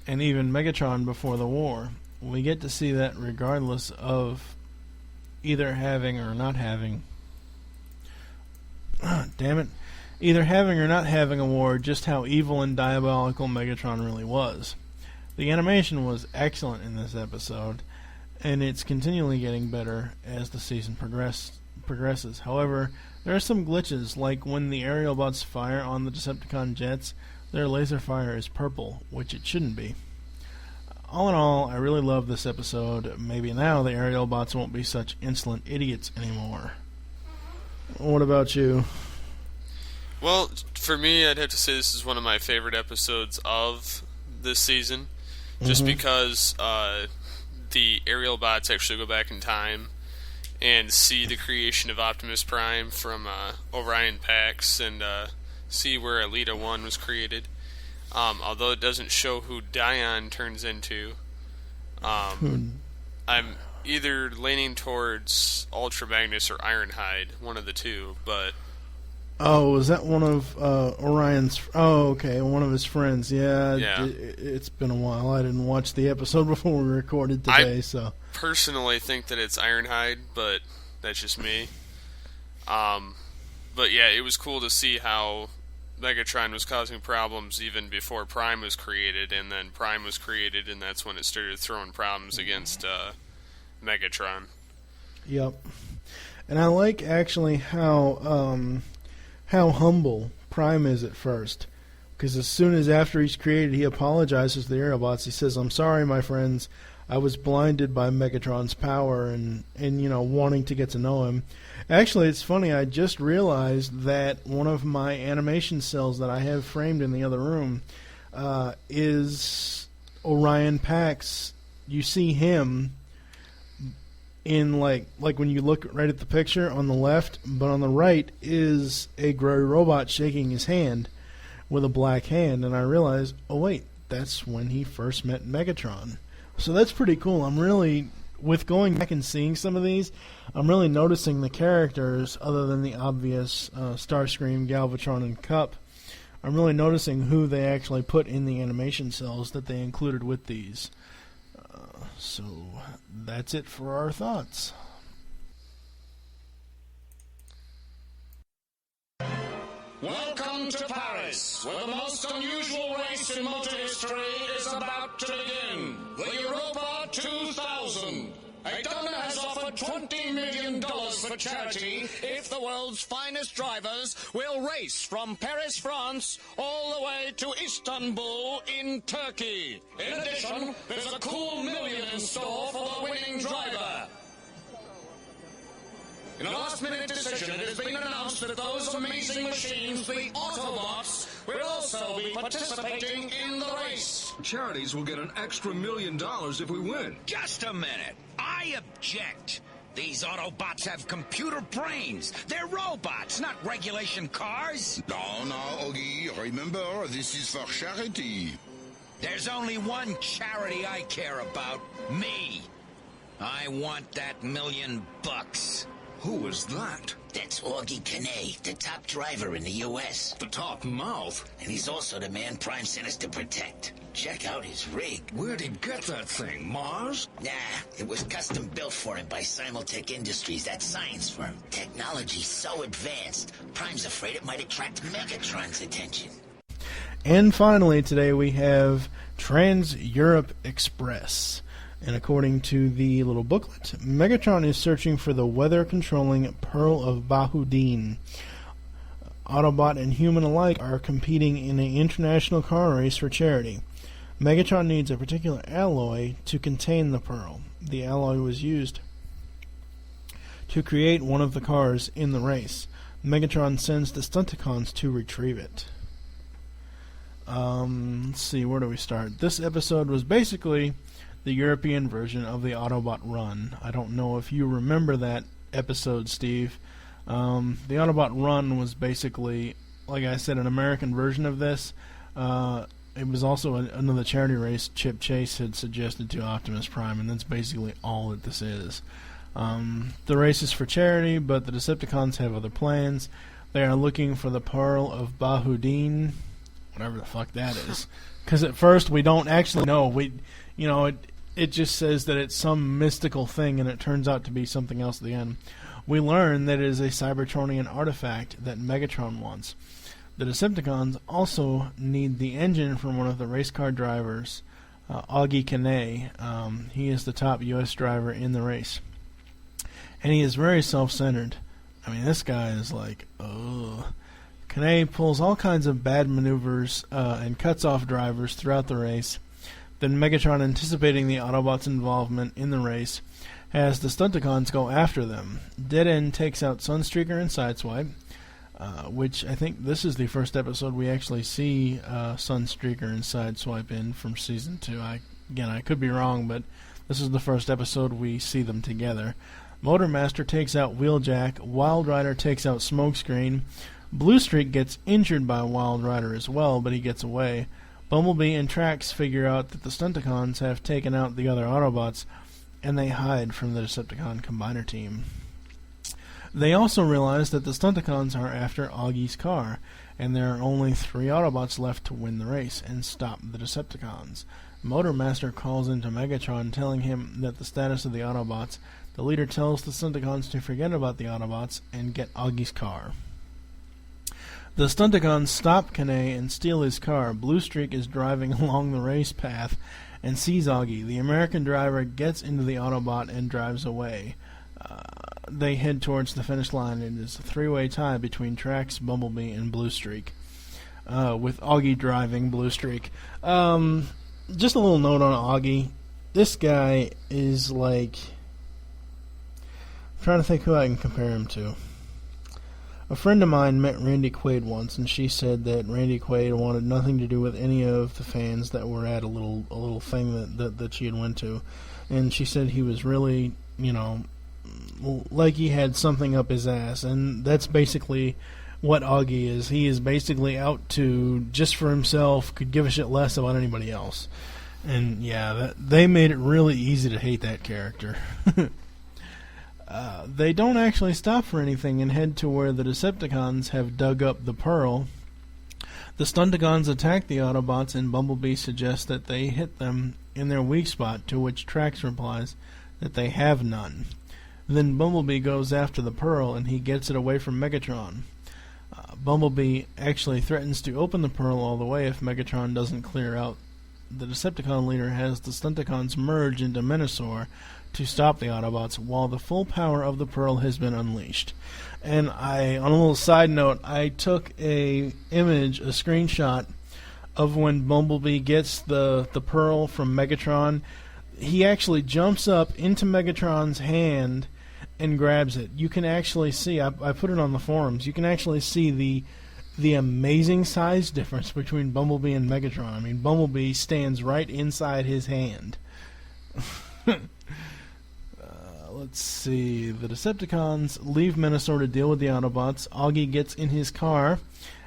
and even Megatron before the war. We get to see that regardless of either having or not having... either having or not having a war, just how evil and diabolical Megatron really was. The animation was excellent in this episode, and it's continually getting better as the season progresses. However, there are some glitches, like when the aerial bots fire on the Decepticon jets, their laser fire is purple, which it shouldn't be. All in all, I really love this episode. Maybe now the aerial bots won't be such insolent idiots anymore. What about you? Well, for me, I'd have to say this is one of my favorite episodes of this season, just because the aerial bots actually go back in time and see the creation of Optimus Prime from Orion Pax, and see where Elita 1 was created. Although it doesn't show who Dion turns into. I'm either leaning towards Ultra Magnus or Ironhide, one of the two, but... Oh, was that one of Orion's... Oh, okay, one of his friends. Yeah. It's been a while. I didn't watch the episode before we recorded today, so... personally think that it's Ironhide, but that's just me. But yeah, it was cool to see how Megatron was causing problems even before Prime was created, and then Prime was created, and that's when it started throwing problems against Megatron. Yep. And I like actually how humble Prime is at first. Because as soon as after he's created, he apologizes to the Autobots. He says, "I'm sorry, my friends. I was blinded by Megatron's power and wanting to get to know him." Actually, it's funny. I just realized that one of my animation cells that I have framed in the other room is Orion Pax. You see him in like when you look right at the picture on the left, but on the right is a gray robot shaking his hand with a black hand, and I realized, oh wait, that's when he first met Megatron. So that's pretty cool. I'm really, with going back and seeing some of these, I'm really noticing the characters other than the obvious Starscream, Galvatron, and Cup. I'm really noticing who they actually put in the animation cells that they included with these. So that's it for our thoughts. Welcome to Paris, where the most unusual race in motor history is about to begin. The Europa 2000. A donor has offered $20 million for charity if the world's finest drivers will race from Paris, France, all the way to Istanbul in Turkey. In addition, there's a cool million in store for the winning driver. In a last-minute decision, it has been announced that those amazing machines, the Autobots, will also be participating in the race. Charities will get an extra $1 million if we win. Just a minute. I object. These Autobots have computer brains. They're robots, not regulation cars. No, Augie. Remember, this is for charity. There's only one charity I care about. Me. I want that $1 million. Who is that? That's Augie Canay, the top driver in the U.S. The top mouth? And he's also the man Prime sent us to protect. Check out his rig. Where'd he get that thing, Mars? Nah, it was custom built for him by Simultech Industries, that science firm. Technology's so advanced, Prime's afraid it might attract Megatron's attention. And finally, today we have Trans-Europe Express. And according to the little booklet, Megatron is searching for the weather-controlling Pearl of Bahudin. Autobot and human alike are competing in an international car race for charity. Megatron needs a particular alloy to contain the Pearl. The alloy was used to create one of the cars in the race. Megatron sends the Stunticons to retrieve it. Let's see, where do we start? This episode was basically the European version of the Autobot Run. I don't know if you remember that episode, Steve. The Autobot Run was basically, like I said, an American version of this. It was also another charity race Chip Chase had suggested to Optimus Prime, and that's basically all that this is. The race is for charity, but the Decepticons have other plans. They are looking for the Pearl of Bahudin, whatever the fuck that is. Because at first we don't actually know. It just says that it's some mystical thing, and it turns out to be something else at the end. We learn that it is a Cybertronian artifact that Megatron wants. The Decepticons also need the engine from one of the race car drivers, Augie Canay. He is the top U.S. driver in the race. And he is very self-centered. I mean, this guy is like, ugh. Canay pulls all kinds of bad maneuvers and cuts off drivers throughout the race. Then Megatron, anticipating the Autobots' involvement in the race, has the Stunticons go after them. Dead End takes out Sunstreaker and Sideswipe, which I think this is the first episode we actually see Sunstreaker and Sideswipe in from Season 2. I could be wrong, but this is the first episode we see them together. Motormaster takes out Wheeljack, Wild Rider takes out Smokescreen, Blue Streak gets injured by Wild Rider as well, but he gets away. Bumblebee and Trax figure out that the Stunticons have taken out the other Autobots, and they hide from the Decepticon Combiner team. They also realize that the Stunticons are after Augie's car, and there are only 3 Autobots left to win the race and stop the Decepticons. Motormaster calls into Megatron, telling him that the status of the Autobots. The leader tells the Stunticons to forget about the Autobots and get Augie's car. The Stunticons stop Kane and steal his car. Blue Streak is driving along the race path and sees Augie. The American driver gets into the Autobot and drives away. They head towards the finish line. It is a 3-way tie between Trax, Bumblebee, and Blue Streak, with Augie driving Blue Streak. Just a little note on Augie. This guy is like... I'm trying to think who I can compare him to. A friend of mine met Randy Quaid once, and she said that Randy Quaid wanted nothing to do with any of the fans that were at a little thing that she had went to. And she said he was really, like he had something up his ass. And that's basically what Augie is. He is basically out to, just for himself, could give a shit less about anybody else. And yeah, they made it really easy to hate that character. They don't actually stop for anything and head to where the Decepticons have dug up the Pearl. The Stunticons attack the Autobots, and Bumblebee suggests that they hit them in their weak spot, to which Trax replies that they have none. Then Bumblebee goes after the Pearl, and he gets it away from Megatron. Bumblebee actually threatens to open the Pearl all the way if Megatron doesn't clear out. The Decepticon leader has the Stunticons merge into Menasor to stop the Autobots while the full power of the Pearl has been unleashed. And on a little side note, I took a screenshot of when Bumblebee gets the Pearl from Megatron. He actually jumps up into Megatron's hand and grabs it. You can actually see, I put it on the forums, you can actually see the amazing size difference between Bumblebee and Megatron. I mean, Bumblebee stands right inside his hand. Let's see. The Decepticons leave Menasor to deal with the Autobots. Augie gets in his car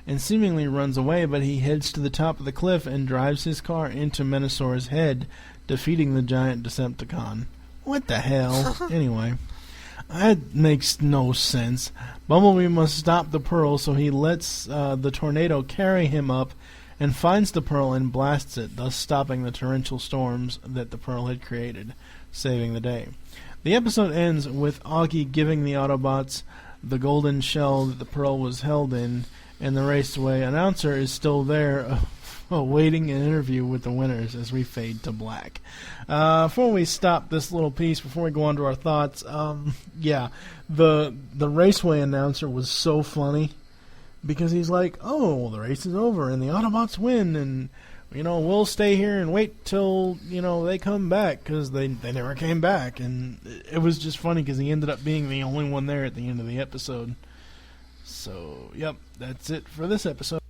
and seemingly runs away, but he heads to the top of the cliff and drives his car into Menasor's head, defeating the giant Decepticon. What the hell? Anyway, that makes no sense. Bumblebee must stop the Pearl, so he lets the tornado carry him up and finds the Pearl and blasts it, thus stopping the torrential storms that the Pearl had created, saving the day. The episode ends with Augie giving the Autobots the golden shell that the Pearl was held in, and the Raceway announcer is still there awaiting an interview with the winners as we fade to black. Before we stop this little piece, before we go on to our thoughts, the Raceway announcer was so funny because he's like, oh, the race is over and the Autobots win, and we'll stay here and wait till, they come back, because they never came back. And it was just funny because he ended up being the only one there at the end of the episode. So, yep, that's it for this episode.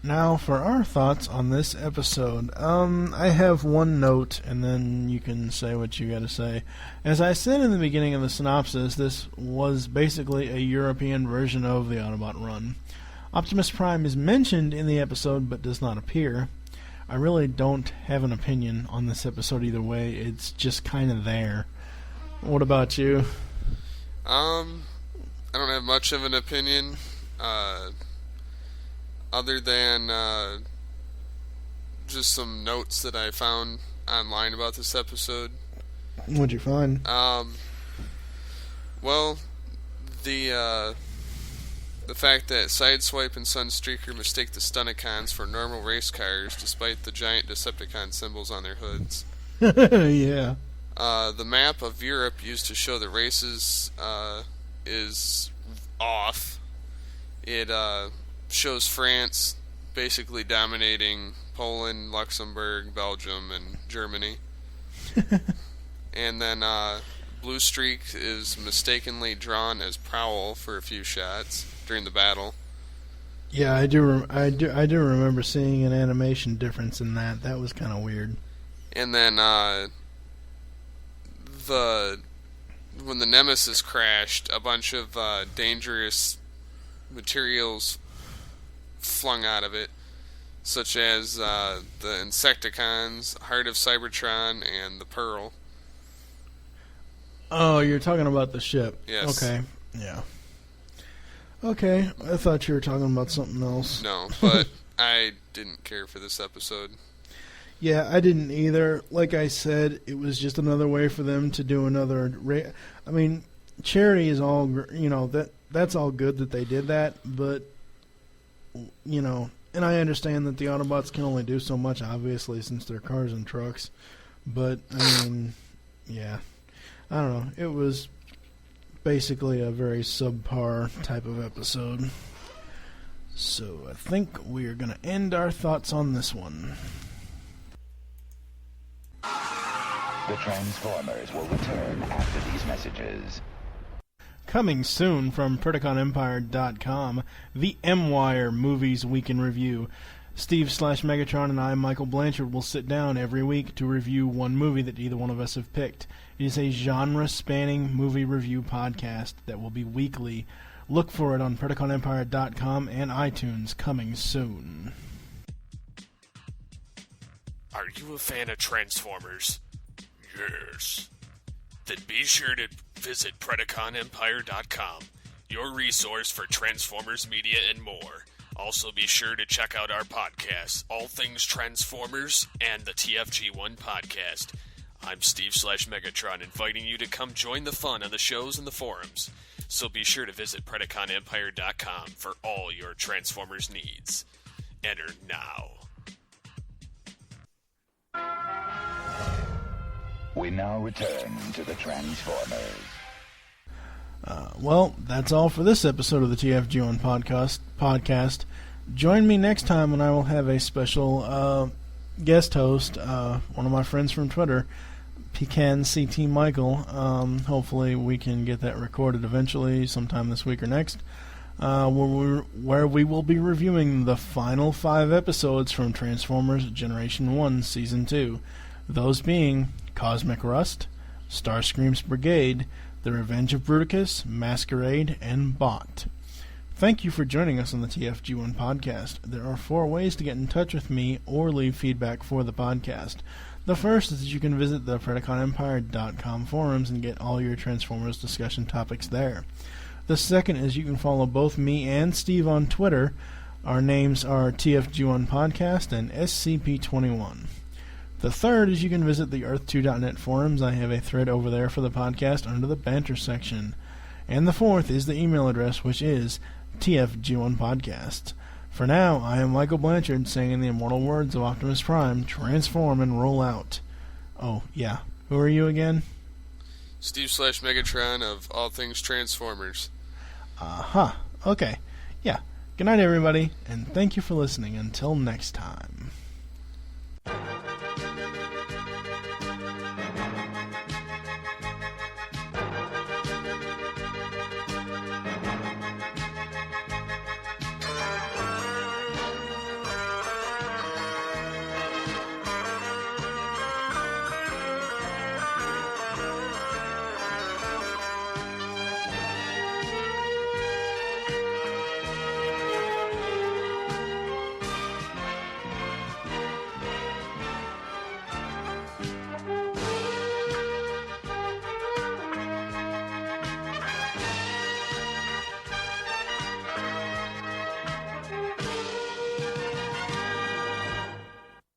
Now, for our thoughts on this episode, I have one note, and then you can say what you gotta say. As I said in the beginning of the synopsis, this was basically a European version of the Autobot run. Optimus Prime is mentioned in the episode, but does not appear. I really don't have an opinion on this episode either way. It's just kind of there. What about you? I don't have much of an opinion. Other than just some notes that I found online about this episode. What'd you find? Well, the fact that Sideswipe and Sunstreaker mistake the Stunticons for normal race cars despite the giant Decepticon symbols on their hoods. Yeah. The map of Europe used to show the races is off. It shows France basically dominating Poland, Luxembourg, Belgium, and Germany. And then Blue Streak is mistakenly drawn as Prowl for a few shots during the battle. Yeah, I do remember seeing an animation difference in that. That was kind of weird. And then the when the Nemesis crashed, a bunch of dangerous materials flung out of it, such as the Insecticons, Heart of Cybertron, and the Pearl. Oh, you're talking about the ship. Yes. Okay, yeah. Okay, I thought you were talking about something else. No, but I didn't care for this episode. Yeah, I didn't either. Like I said, it was just another way for them to do another... I mean, charity is all... that's all good that they did that, but, and I understand that the Autobots can only do so much, obviously, since they're cars and trucks. But, I mean, yeah. I don't know. It was basically a very subpar type of episode. So I think we are going to end our thoughts on this one. The Transformers will return after these messages. Coming soon from PredicaunEmpire.com, the M-Wire Movies Week in Review. Steve/Megatron and I, Michael Blanchard, will sit down every week to review one movie that either one of us have picked. It is a genre-spanning movie review podcast that will be weekly. Look for it on PredicaunEmpire.com and iTunes, coming soon. Are you a fan of Transformers? Yes. Then be sure to visit PredicaunEmpire.com, your resource for Transformers media and more. Also be sure to check out our podcasts, All Things Transformers and the TFG1 podcast. I'm Steve/Megatron, inviting you to come join the fun on the shows and the forums. So be sure to visit PredicaunEmpire.com for all your Transformers needs. Enter now. We now return to the Transformers. Well, that's all for this episode of the TFG1 podcast. Join me next time when I will have a special guest host, one of my friends from Twitter, Pecan CT Michael. Hopefully we can get that recorded eventually, sometime this week or next, where we will be reviewing the final 5 episodes from Transformers Generation 1 Season 2. Those being Cosmic Rust, Starscream's Brigade, The Revenge of Bruticus, Masquerade, and Bot. Thank you for joining us on the TFG1 podcast. There are 4 ways to get in touch with me or leave feedback for the podcast. The first is that you can visit the PredicaunEmpire.com forums and get all your Transformers discussion topics there. The second is you can follow both me and Steve on Twitter. Our names are TFG1 Podcast and SCP-21. The third is you can visit the Earth2.net forums. I have a thread over there for the podcast under the banter section. And the fourth is the email address, which is TFG1Podcasts. For now, I am Michael Blanchard, saying in the immortal words of Optimus Prime, transform and roll out. Oh, yeah. Who are you again? Steve/Megatron of All Things Transformers. Aha. Okay. Yeah. Good night, everybody, and thank you for listening. Until next time.